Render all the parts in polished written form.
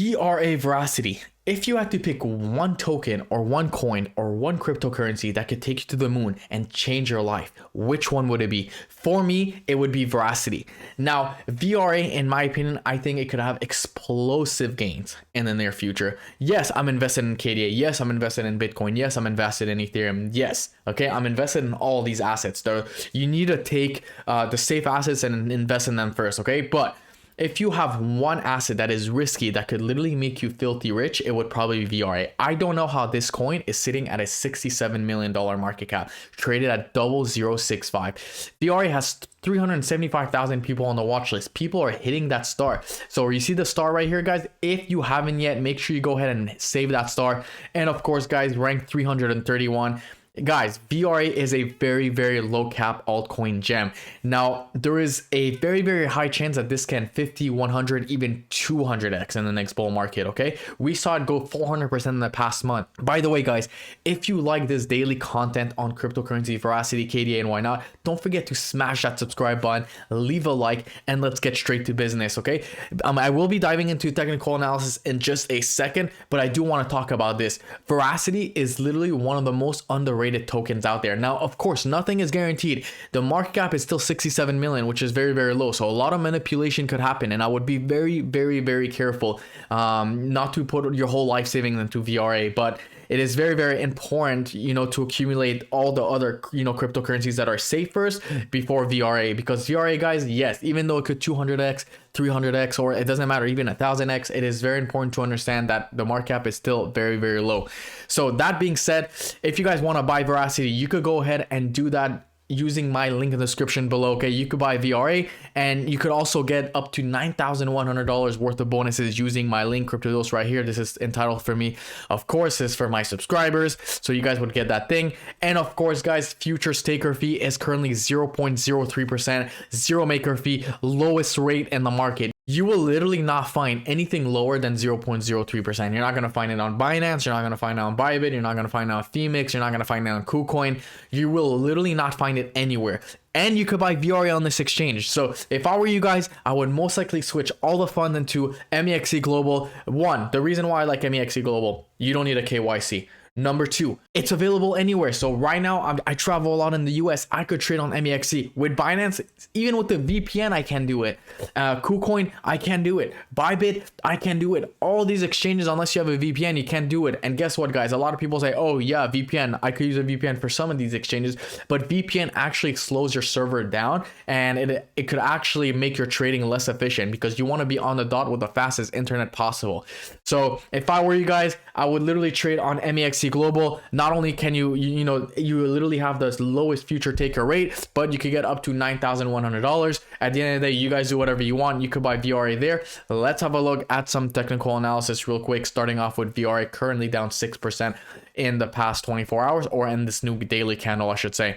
VRA Veracity. If you had to pick one token or one coin or one cryptocurrency that could take you to the moon and change your life, which one would it be? For me, it would be Veracity. Now, VRA, in my opinion, I think it could have explosive gains in the near future. Yes, I'm invested in KDA. Yes, I'm invested in Bitcoin. Yes, I'm invested in Ethereum. Yes, okay, I'm invested in all these assets. Though you need to take the safe assets and invest in them first, okay? But if you have one asset that is risky that could literally make you filthy rich, it would probably be VRA. I don't know how this coin is sitting at a $67 million market cap, traded at 0065. VRA has 375,000 people on the watch list. People are hitting that star. So you see the star right here, guys. If you haven't yet, make sure you go ahead and save that star. And of course, guys, ranked 331. Guys, VRA is a very, very low cap altcoin gem. Now, there is a very, very high chance that this can 50, 100, even 200x in the next bull market, okay? We saw it go 400% in the past month. By the way, guys, if you like this daily content on cryptocurrency, Veracity, KDA, and why not, don't forget to smash that subscribe button, leave a like, and let's get straight to business, okay? I will be diving into technical analysis in just a second, but I do want to talk about this. Veracity is literally one of the most underrated tokens out there. Now, of course, nothing is guaranteed. The market cap is still 67 million, which is very, very low. So a lot of manipulation could happen. And I would be very, very, very careful not to put your whole life savings into VRA. But it is very, very important, to accumulate all the other, cryptocurrencies that are safe first before VRA. Because VRA, guys, yes, even though it could 200x, 300x, or it doesn't matter, even 1000x, it is very important to understand that the market cap is still very, very low. So that being said, if you guys want to buy Veracity, you could go ahead and do that using my link in the description below. Okay, you could buy VRA, and you could also get up to $9,100 worth of bonuses using my link, CryptoDose, right here. This is entitled for me, of course. This is for my subscribers, so you guys would get that thing. And of course, guys, futures taker fee is currently 0.03%, zero maker fee, lowest rate in the market. You will literally not find anything lower than 0.03%. You're not going to find it on Binance. You're not going to find it on Bybit. You're not going to find it on Phoenix. You're not going to find it on KuCoin. You will literally not find it anywhere. And you could buy VRA on this exchange. So if I were you guys, I would most likely switch all the funds into MEXC Global. One, the reason why I like MEXC Global, you don't need a KYC. Number two, it's available anywhere. So right now, I travel a lot in the US. I could trade on MEXC. With Binance, even with the VPN, I can do it. KuCoin, I can do it. Bybit, I can do it. All these exchanges, unless you have a VPN, you can't do it. And guess what, guys? A lot of people say, oh yeah, VPN. I could use a VPN for some of these exchanges. But VPN actually slows your server down, and it could actually make your trading less efficient because you want to be on the dot with the fastest internet possible. So if I were you guys, I would literally trade on MEXC Global. Not only can you literally have the lowest future taker rate, but you could get up to $9,100. At the end of the day, you guys do whatever you want. You could buy VRA there. Let's have a look at some technical analysis real quick, starting off with VRA currently down 6% in the past 24 hours, or in this new daily candle, I should say.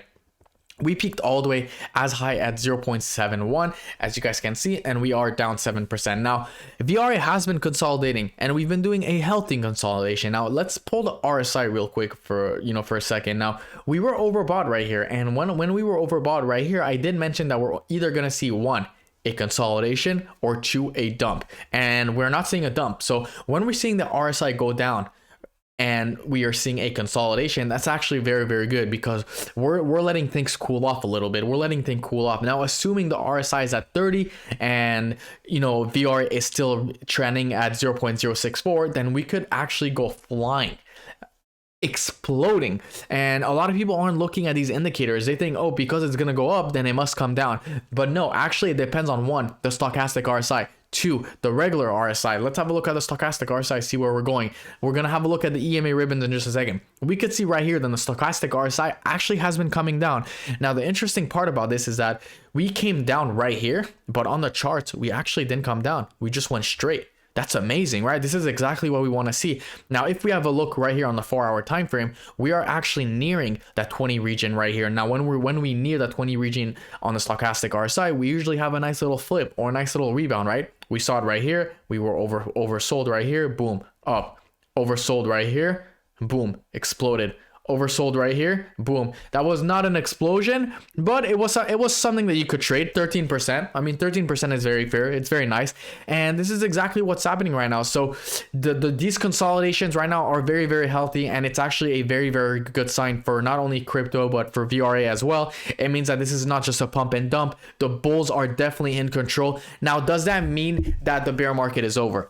We peaked all the way as high at 0.71, as you guys can see, and we are down 7%. Now, VRA has been consolidating, and we've been doing a healthy consolidation. Now, let's pull the RSI real quick for a second. Now, we were overbought right here, and when we were overbought right here, I did mention that we're either going to see one, a consolidation, or two, a dump. And we're not seeing a dump. So when we're seeing the RSI go down, and we are seeing a consolidation, that's actually very, very good, because we're letting things cool off a little bit. We're letting things cool off. Now, assuming the RSI is at 30 and, VR is still trending at 0.064, then we could actually go flying, exploding. And a lot of people aren't looking at these indicators. They think, oh, because it's going to go up, then it must come down. But no, actually, it depends on one, the stochastic RSI. Two, the regular RSI. Let's have a look at the stochastic RSI, see where we're going. We're going to have a look at the EMA ribbons in just a second. We could see right here that the stochastic RSI actually has been coming down. Now, the interesting part about this is that we came down right here, but on the charts, we actually didn't come down. We just went straight. That's amazing, right? This is exactly what we want to see. Now, if we have a look right here on the 4-hour time frame, we are actually nearing that 20 region right here. Now, when we near that 20 region on the stochastic RSI, we usually have a nice little flip or a nice little rebound, right? We saw it right here. We were oversold right here. Boom, up. Oversold right here. Boom, exploded. oversold right here, boom. That was not an explosion, but it was something that you could trade. 13%. I mean, 13% is very fair. It's very nice, and this is exactly what's happening right now. So these consolidations right now are very, very healthy, and it's actually a very, very good sign for not only crypto but for VRA as well. It means that this is not just a pump and dump. The bulls are definitely in control. Now, does that mean that the bear market is over?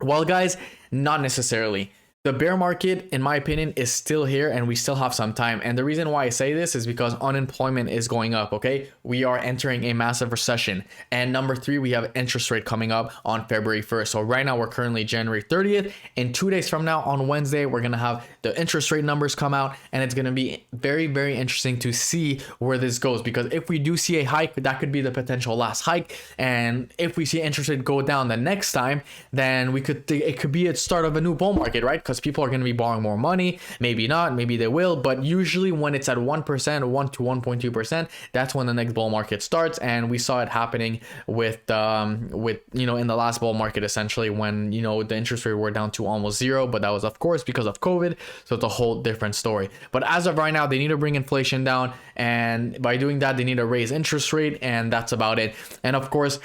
Well, guys, not necessarily. The bear market, in my opinion, is still here, and we still have some time. And the reason why I say this is because unemployment is going up, okay? We are entering a massive recession. And number 3, we have interest rate coming up on February 1st. So right now we're currently January 30th. In 2 days from now, on Wednesday, we're going to have the interest rate numbers come out, and it's going to be very, very interesting to see where this goes. Because if we do see a hike, that could be the potential last hike. And if we see interest rate go down the next time, then it could be a start of a new bull market, right? Because people are going to be borrowing more money. Maybe not, maybe they will, but usually when it's at 1%, 1 to 1.2%, that's when the next bull market starts. And we saw it happening with in the last bull market, essentially, when the interest rate were down to almost 0, but that was of course because of COVID. So it's a whole different story. But as of right now, they need to bring inflation down, and by doing that, they need to raise interest rate, and that's about it. And of course,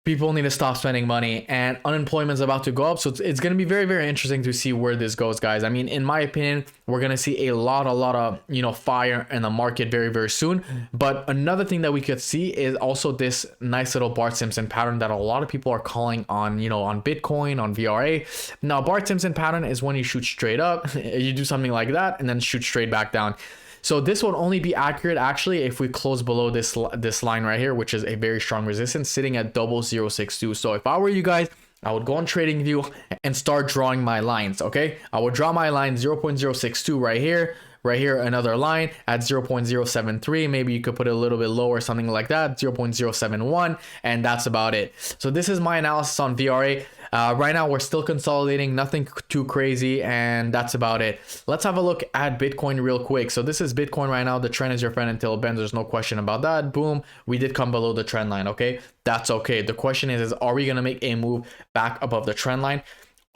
people need to stop spending money, and unemployment is about to go up. So it's going to be very, very interesting to see where this goes, guys. I mean, in my opinion, we're going to see a lot of, fire in the market very, very soon. But another thing that we could see is also this nice little Bart Simpson pattern that a lot of people are calling on, on Bitcoin, on VRA. Now, Bart Simpson pattern is when you shoot straight up, you do something like that, and then shoot straight back down. So this would only be accurate actually if we close below this line right here, which is a very strong resistance sitting at 0062. So if I were you guys, I would go on TradingView and start drawing my lines. Okay, I would draw my line 0.062 right here. Right here, another line at 0.073. Maybe you could put it a little bit lower, something like that, 0.071, and that's about it. So this is my analysis on VRA. Right now, we're still consolidating, nothing too crazy, and that's about it. Let's have a look at Bitcoin real quick. So this is Bitcoin right now. The trend is your friend until it bends. There's no question about that. Boom. We did come below the trend line, okay? That's okay. The question is are we going to make a move back above the trend line?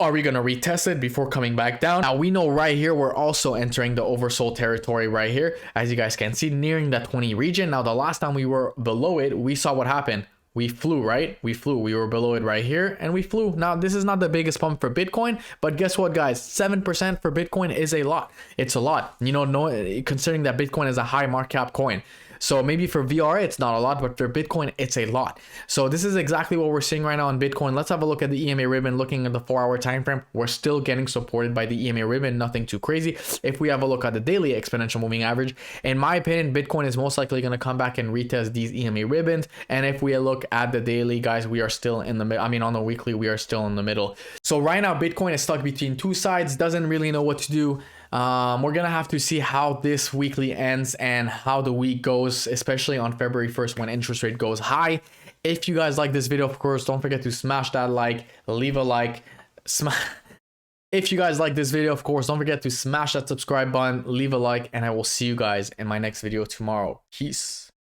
Are we going to retest it before coming back down? Now, we know right here, we're also entering the oversold territory right here. As you guys can see, nearing that 20 region. Now, the last time we were below it, we saw what happened. We flew, right? We flew. We were below it right here, and we flew. Now, this is not the biggest pump for Bitcoin, but guess what, guys? 7% for Bitcoin is a lot. It's a lot. Considering that Bitcoin is a high market cap coin. So maybe for VRA, it's not a lot, but for Bitcoin, it's a lot. So this is exactly what we're seeing right now on Bitcoin. Let's have a look at the EMA ribbon. Looking at the 4-hour time frame, we're still getting supported by the EMA ribbon. Nothing too crazy. If we have a look at the daily exponential moving average, in my opinion, Bitcoin is most likely going to come back and retest these EMA ribbons. And if we look at the daily, guys, we are still in the middle. I mean, on the weekly, we are still in the middle. So right now, Bitcoin is stuck between two sides. Doesn't really know what to do. We're gonna have to see how this weekly ends and how the week goes, especially on February 1st when interest rate goes high. If you guys like this video, of course, don't forget to smash that like, leave a like, if you guys like this video, of course, don't forget to smash that subscribe button, leave a like, and I will see you guys in my next video tomorrow. Peace.